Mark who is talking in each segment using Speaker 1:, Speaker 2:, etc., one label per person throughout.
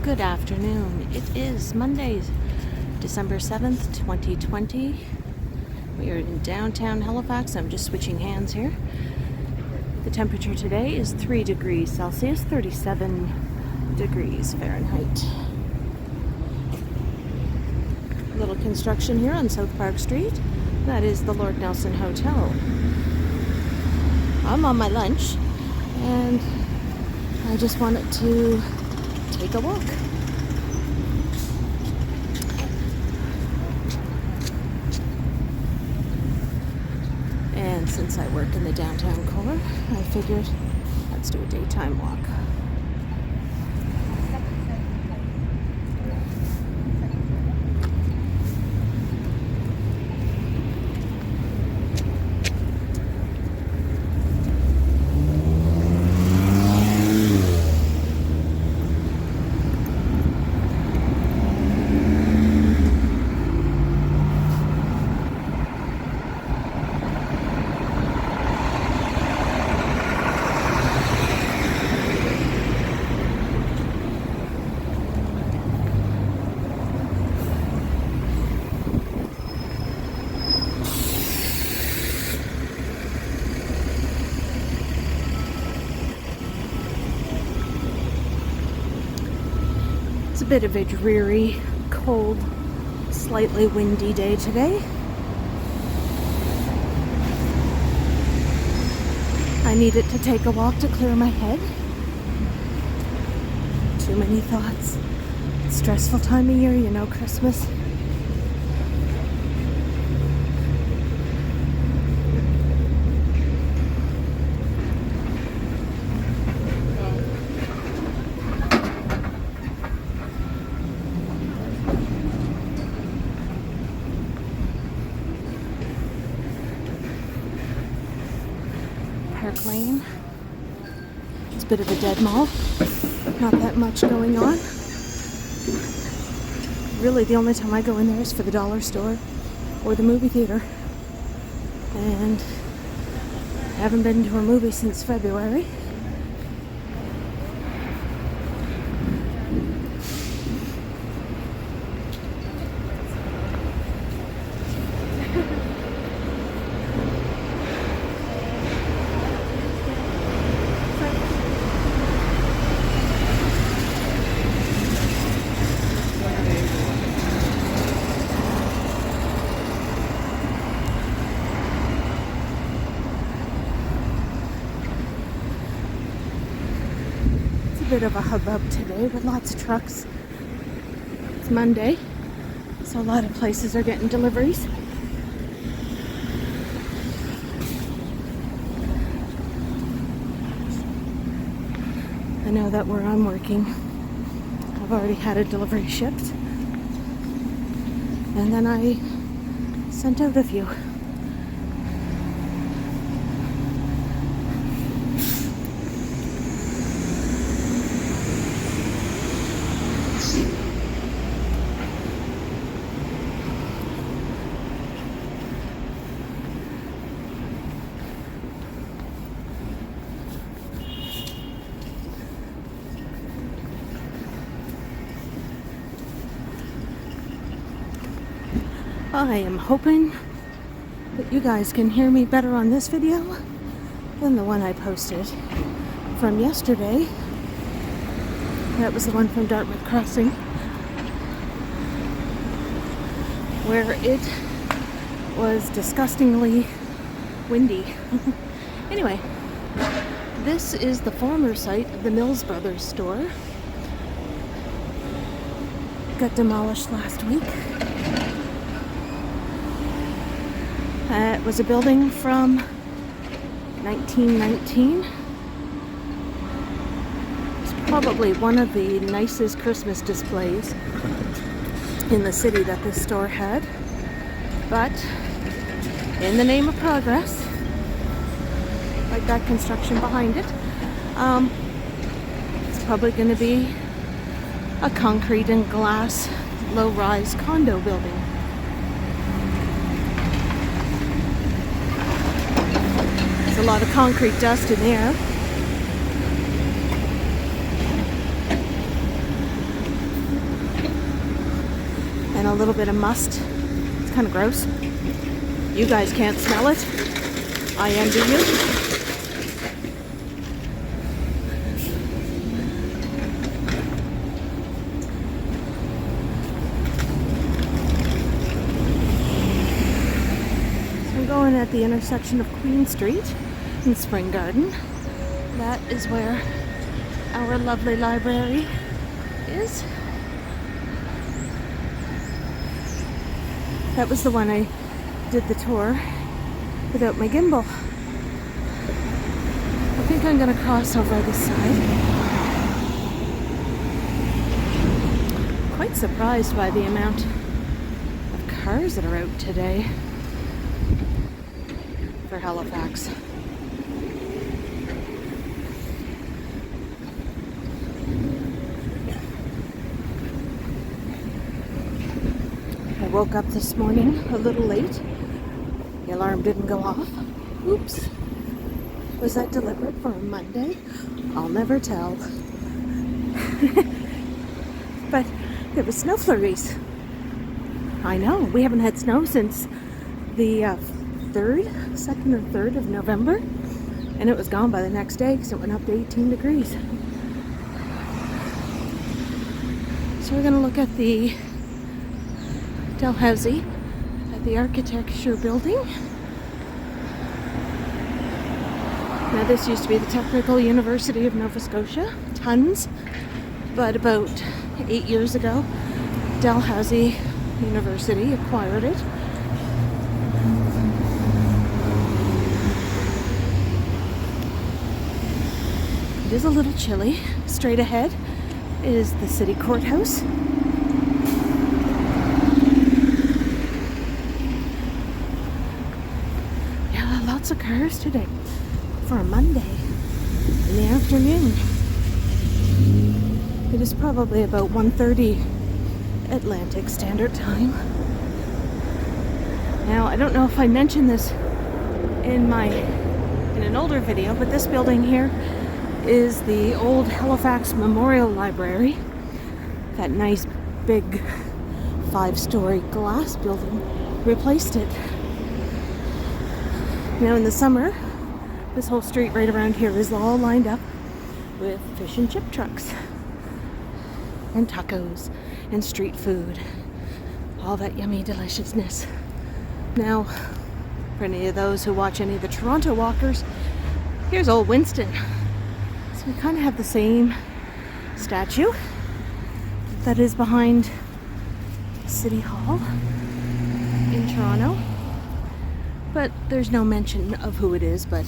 Speaker 1: Good afternoon. It is Monday, December 7th, 2020. We are in downtown Halifax. I'm just switching hands here. The temperature today is 3 degrees Celsius, 37 degrees Fahrenheit. A little construction here on South Park Street. That is the Lord Nelson Hotel. I'm on my lunch and I just wanted to take a walk. And since I work in the downtown core, I figured let's do a daytime walk. It's a bit of a dreary, cold, slightly windy day today. I needed to take a walk to clear my head. Too many thoughts. Stressful time of year, you know, Christmas. Park Lane. It's a bit of a dead mall. Not that much going on. Really, the only time I go in there is for the dollar store or the movie theater. And I haven't been to a movie since February. Bit of a hubbub today with lots of trucks. It's Monday, so a lot of places are getting deliveries. I know that where I'm working, I've already had a delivery shipped, and then I sent out a few. I am hoping that you guys can hear me better on this video than the one I posted from yesterday. That was the one from Dartmouth Crossing, where it was disgustingly windy. Anyway, this is the former site of the Mills Brothers store. Got demolished last week. It was a building from 1919. It's probably one of the nicest Christmas displays in the city that this store had. But in the name of progress, like that construction behind it, it's probably going to be a concrete and glass low-rise condo building. A lot of concrete dust in there. little bit of must. It's kind of gross. You guys can't smell it. I envy you. So I'm going at the intersection of Queen Street and Spring Garden. That is where our lovely library is. That was the one I did the tour without my gimbal. I think I'm gonna cross over this side. Quite surprised by the amount of cars that are out today for Halifax. I woke up this morning a little late. The alarm didn't go off. Oops. Was that deliberate for a Monday? I'll never tell. But there was snow flurries. I know, we haven't had snow since the 2nd or 3rd of November. And it was gone by the next day because it went up to 18 degrees. So we're going to look at the Dalhousie at the Architecture Building. Now this used to be the Technical University of Nova Scotia, tons, but about 8 years ago, Dalhousie University acquired it. It is a little chilly. Straight ahead is the city courthouse. Lots of cars today for a Monday in the afternoon. It is probably about 1:30 Atlantic Standard Time. Now, I don't know if I mentioned this in an older video, but this building here is the old Halifax Memorial Library. That nice big 5-story glass building replaced it. Now in the summer, this whole street right around here is all lined up with fish and chip trucks and tacos and street food. All that yummy deliciousness. Now, for any of those who watch any of the Toronto walkers, here's old Winston. So we kind of have the same statue that is behind City Hall in Toronto. But there's no mention of who it is, but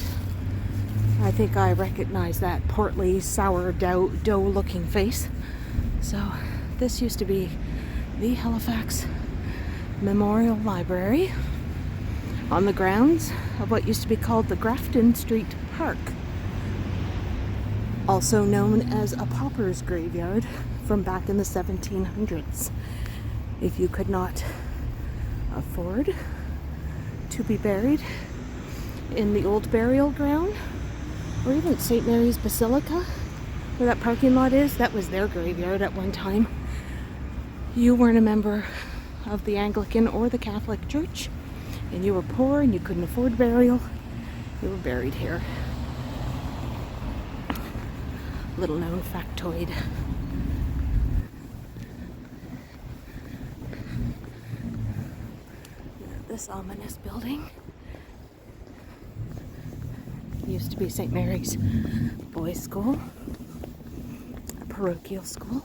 Speaker 1: I think I recognize that portly, sourdough-looking face. So this used to be the Halifax Memorial Library on the grounds of what used to be called the Grafton Street Park, also known as a pauper's graveyard from back in the 1700s. If you could not afford to be buried in the old burial ground, or even St. Mary's Basilica, where that parking lot is, that was their graveyard at one time. You weren't a member of the Anglican or the Catholic Church, and you were poor and you couldn't afford burial, you were buried here. Little known factoid. This ominous building used to be St. Mary's Boys' School, a parochial school.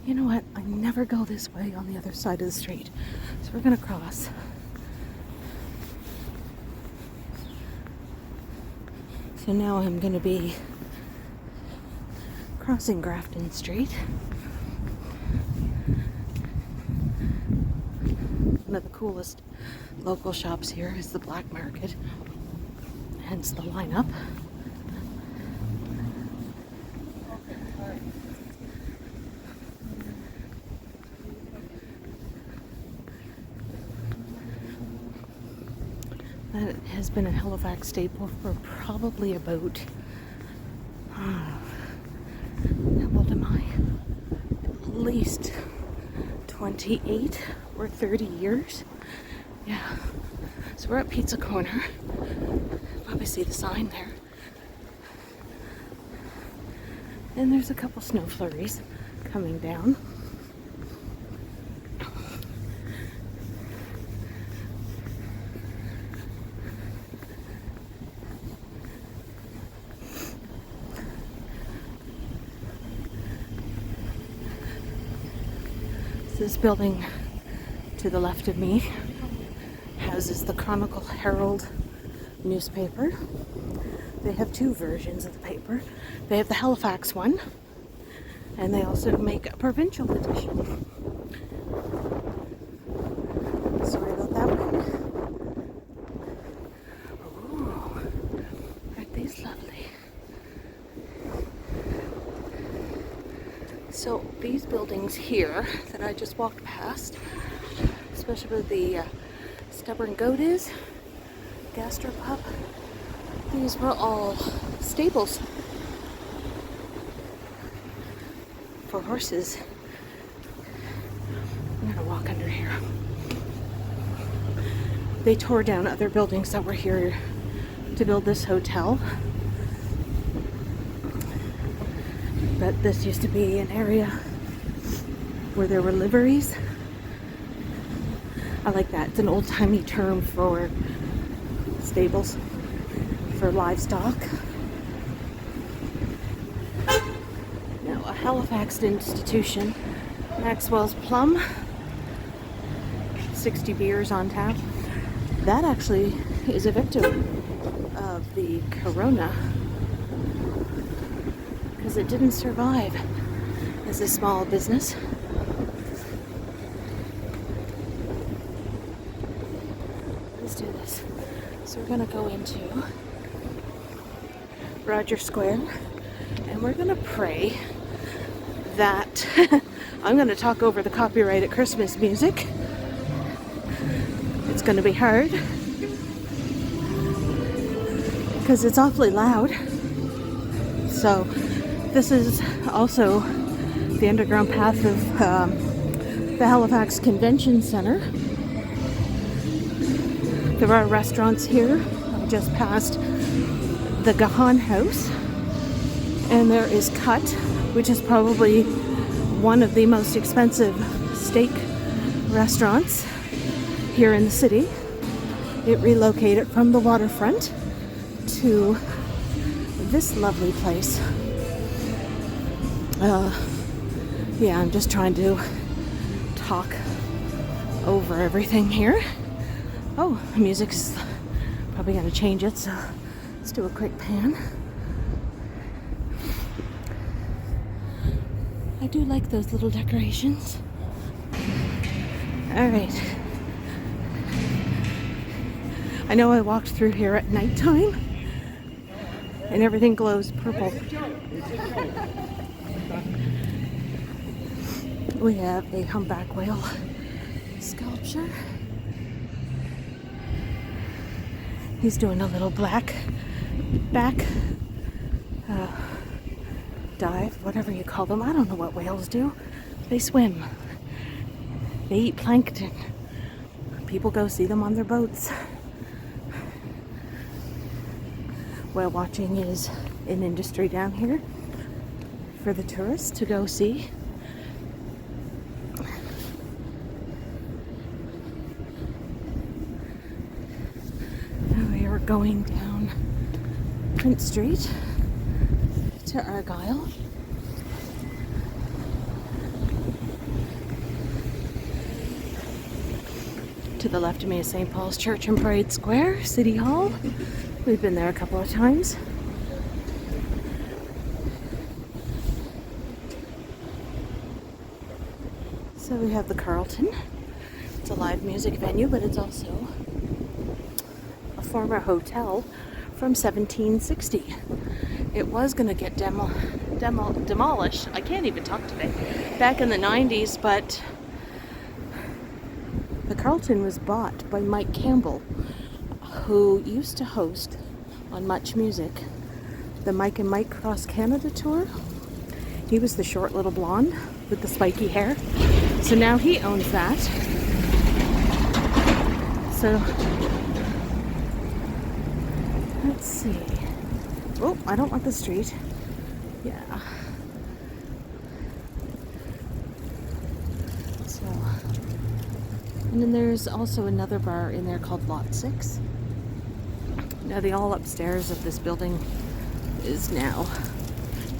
Speaker 1: You know what? I never go this way on the other side of the street, so we're gonna cross. So now I'm gonna be crossing Grafton Street. One of the coolest local shops here is the Black Market, hence the lineup. That has been a Halifax staple for probably about old am I? At least 28 or 30 years. Yeah. So we're at Pizza Corner. Probably see the sign there. And there's a couple snow flurries coming down. This building to the left of me houses the Chronicle Herald newspaper. They have two versions of the paper. They have the Halifax one, and they also make a provincial edition. Sorry about that one. Ooh, aren't these lovely? So these buildings here that I just walked past, especially where the Stubborn Goat is, Gastropub, these were all stables for horses. I'm gonna walk under here. They tore down other buildings that were here to build this hotel. But this used to be an area where there were liveries. I like that. It's an old-timey term for stables, for livestock. Now, a Halifax institution, Maxwell's Plum, 60 beers on tap. That actually is a victim of the corona, because it didn't survive as a small business. Let's do this. So we're gonna go into Roger Square, and we're gonna pray that I'm gonna talk over the copyrighted Christmas music. It's gonna be hard because it's awfully loud. So this is also the underground path of the Halifax Convention Center. There are restaurants here. I just passed the Gahan House, and there is Cut, which is probably one of the most expensive steak restaurants here in the city. It relocated from the waterfront to this lovely place. Yeah, I'm just trying to talk over everything here. Oh, the music's probably gonna change it, so let's do a quick pan. I do like those little decorations. All right. I know I walked through here at nighttime and everything glows purple. We have a humpback whale sculpture. He's doing a little black back dive, whatever you call them. I don't know what whales do. They swim. They eat plankton. People go see them on their boats. Whale watching is an industry down here for the tourists to go see. Now we are going down Prince Street to Argyle. To the left of me is St. Paul's Church and Parade Square, City Hall. We've been there a couple of times. So we have the Carlton. It's a live music venue, but it's also a former hotel from 1760. It was going to get demolished. I can't even talk today. Back in the 90s, but the Carlton was bought by Mike Campbell, who used to host on Much Music the Mike and Mike Cross Canada tour. He was the short little blonde with the spiky hair. So now he owns that. So let's see. Oh, I don't want the street. Yeah. So, and then there's also another bar in there called Lot 6. Now the all upstairs of this building is now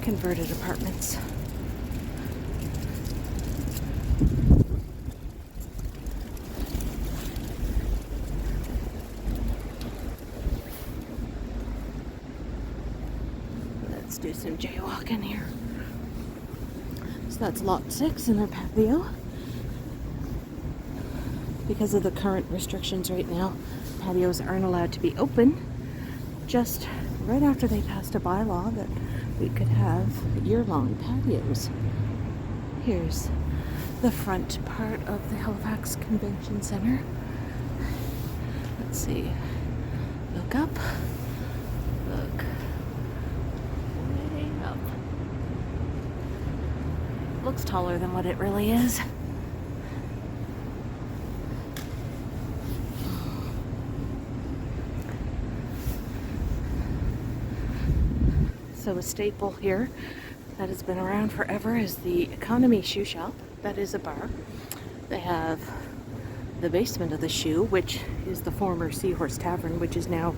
Speaker 1: converted apartments. Let's do some jaywalking here. So that's Lot 6 in their patio. Because of the current restrictions right now, patios aren't allowed to be open. Just right after they passed a bylaw that we could have year-long patios. Here's the front part of the Halifax Convention Center. Let's see. Look up. Look. Way up. Looks taller than what it really is. So a staple here that has been around forever is the Economy Shoe Shop. That is a bar. They have the basement of the shoe, which is the former Seahorse Tavern, which is now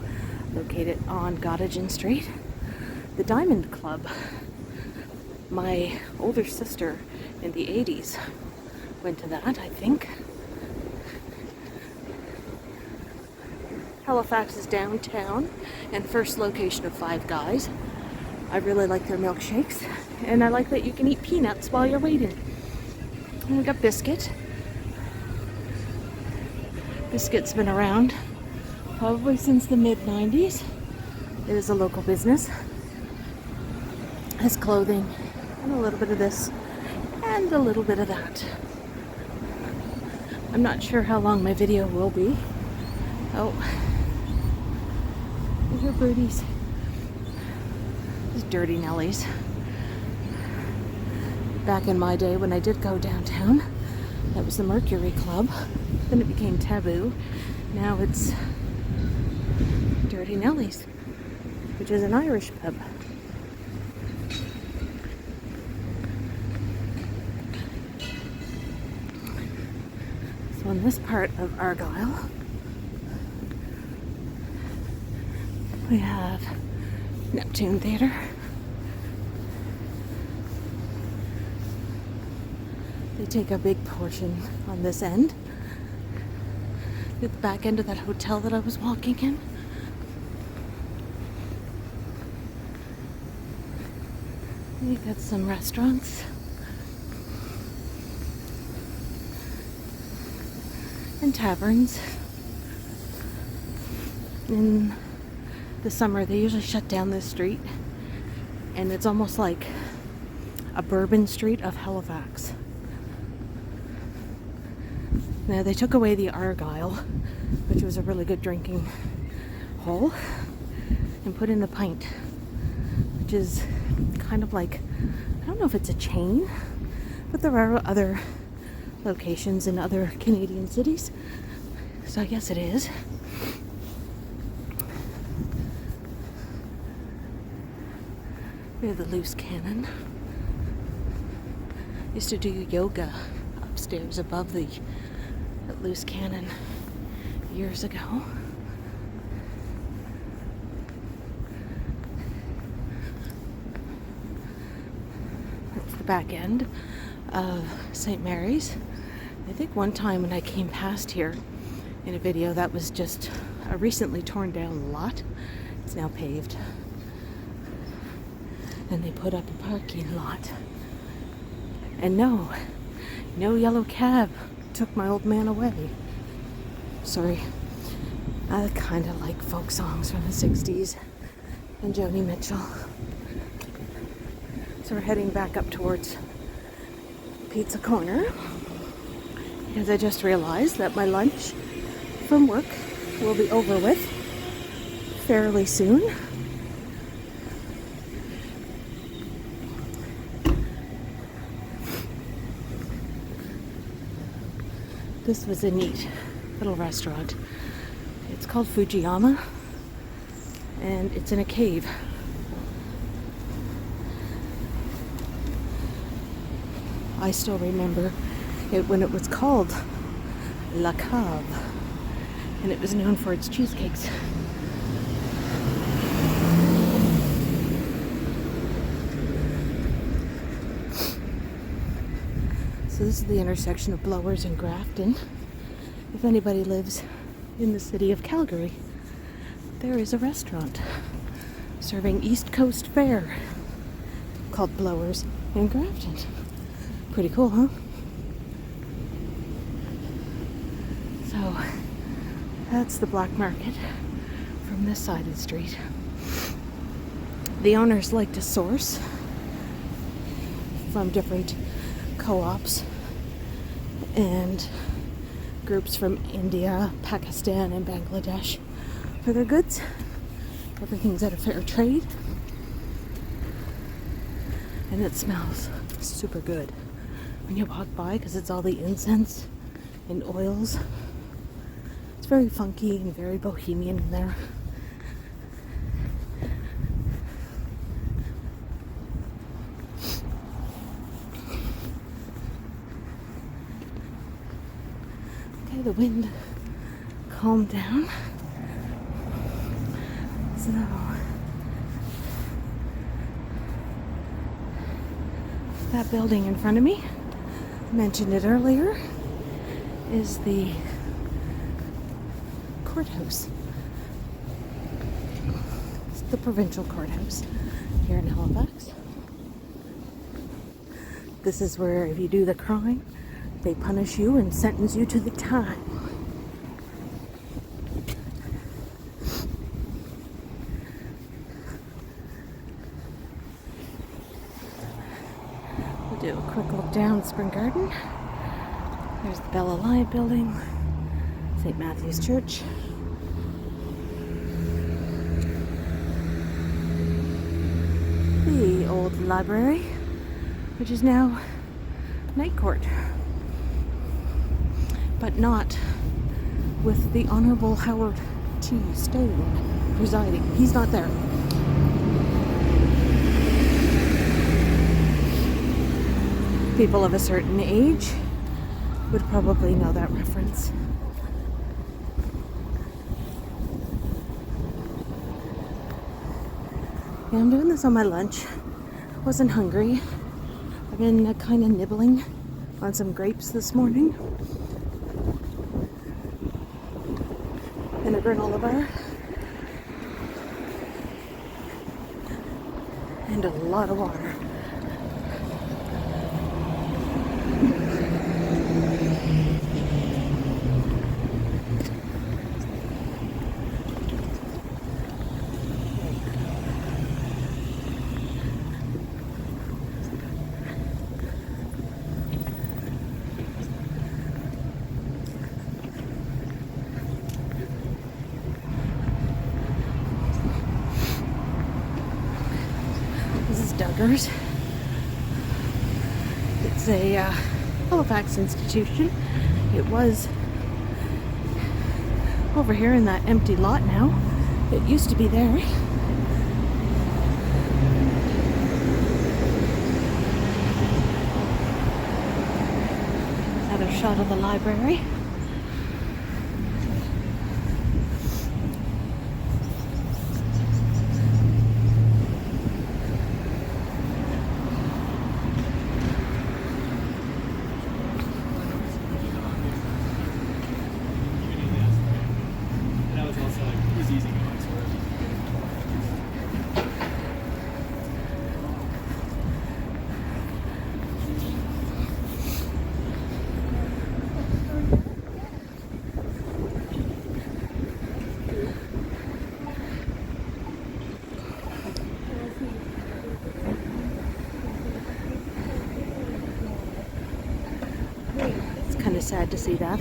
Speaker 1: located on Gottingen Street. The Diamond Club. My older sister in the 80s went to that, I think. Halifax is downtown and first location of Five Guys. I really like their milkshakes, and I like that you can eat peanuts while you're waiting. And we got Biscuit. Biscuit's been around probably since the mid-90s. It is a local business. Has clothing and a little bit of this and a little bit of that. I'm not sure how long my video will be. Oh, these are birdies. These dirty Nellies. Back in my day when I did go downtown, that was the Mercury Club. Then it became Taboo. Now it's Dirty Nellies, which is an Irish pub. So in this part of Argyle, we have Neptune Theatre. They take a big portion on this end. At the back end of that hotel that I was walking in. You've got some restaurants. And taverns. In the summer, they usually shut down this street, and it's almost like a Bourbon Street of Halifax. Now, they took away the Argyle, which was a really good drinking hole, and put in the Pint, which is kind of like, I don't know if it's a chain, but there are other locations in other Canadian cities, so I guess it is. We have the Loose Cannon. Used to do yoga upstairs above the Loose Cannon years ago. That's the back end of St. Mary's. I think one time when I came past here in a video, that was just a recently torn down lot. It's now paved. And they put up a parking lot. And no yellow cab took my old man away. Sorry. I kind of like folk songs from the 60s and Joni Mitchell. So we're heading back up towards Pizza Corner because I just realized that my lunch from work will be over with fairly soon. This was a neat little restaurant. It's called Fujiyama, and it's in a cave. I still remember it when it was called La Cave, and it was known for its cheesecakes. So this is the intersection of Blowers and Grafton. If anybody lives in the city of Calgary, there is a restaurant serving East Coast fare called Blowers and Grafton. Pretty cool, huh? So that's the black market from this side of the street. The owners like to source from different co-ops and groups from India, Pakistan, and Bangladesh for their goods. Everything's at a fair trade, and it smells super good when you walk by because it's all the incense and oils. It's very funky and very bohemian in there. Okay, the wind calmed down. So that building in front of me, mentioned it earlier, is the courthouse. It's the provincial courthouse here in Halifax. This is where if you do the crime, they punish you and sentence you to the time. We'll do a quick look down Spring Garden. There's the Bella Live building, St. Matthew's Church. The old library, which is now Night Court, but not with the Honorable Howard T. Stone presiding. He's not there. People of a certain age would probably know that reference. Yeah, I'm doing this on my lunch. Wasn't hungry. I've been kind of nibbling on some grapes this morning and a granola bar and a lot of water. Duggars. It's a Halifax institution. It was over here in that empty lot now. It used to be there. Another shot of the library. Kind of sad to see that.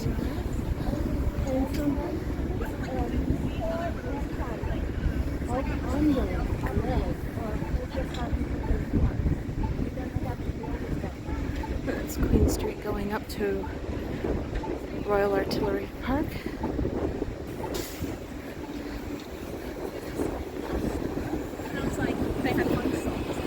Speaker 1: That's Queen Street going up to Royal Artillery Park.
Speaker 2: Sounds like they had fun songs.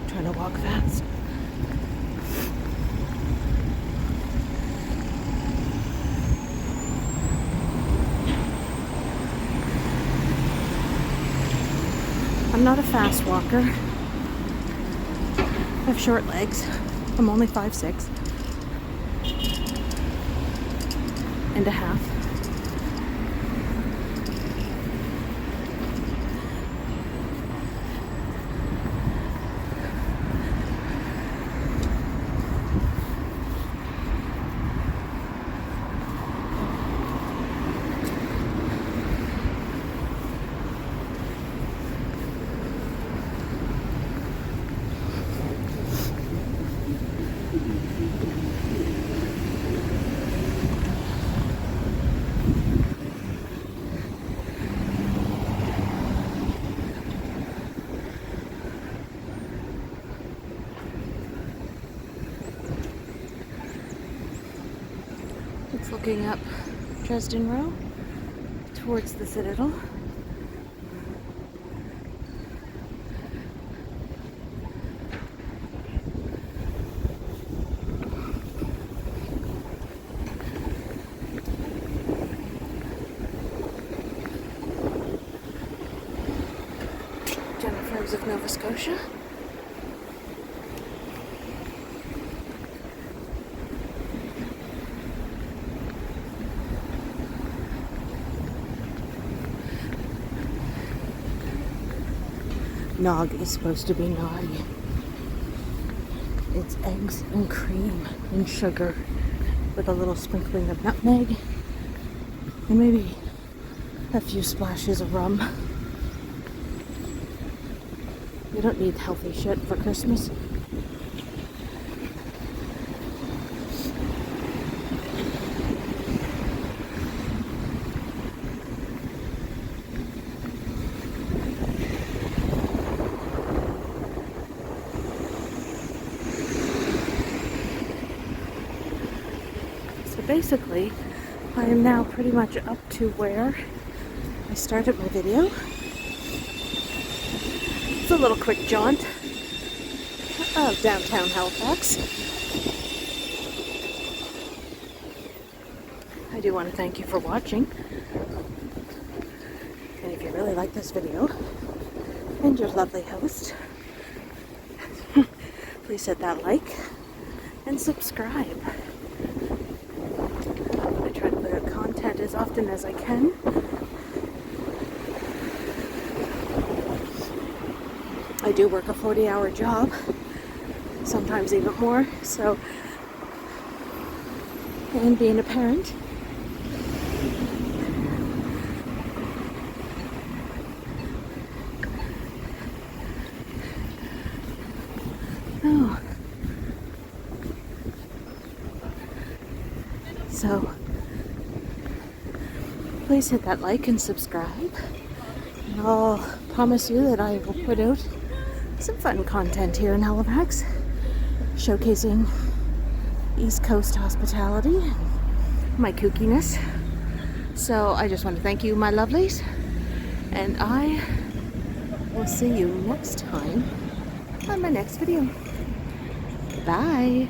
Speaker 1: Trying to walk fast. I'm not a fast walker. I have short legs. I'm only 5'6" and a half. It's looking up Dresden Row towards the Citadel. Jennifer's of Nova Scotia. Nog is supposed to be naughty. It's eggs and cream and sugar with a little sprinkling of nutmeg and maybe a few splashes of rum. You don't need healthy shit for Christmas. Basically, I am now pretty much up to where I started my video. It's a little quick jaunt of downtown Halifax. I do want to thank you for watching. And if you really like this video and your lovely host, please hit that like and subscribe. As often as I can. I do work a 40-hour job, sometimes even more, so, and being a parent, so please hit that like and subscribe, and I'll promise you that I will put out some fun content here in Halifax, showcasing East Coast hospitality and my kookiness. So I just want to thank you, my lovelies, and I will see you next time on my next video. Bye!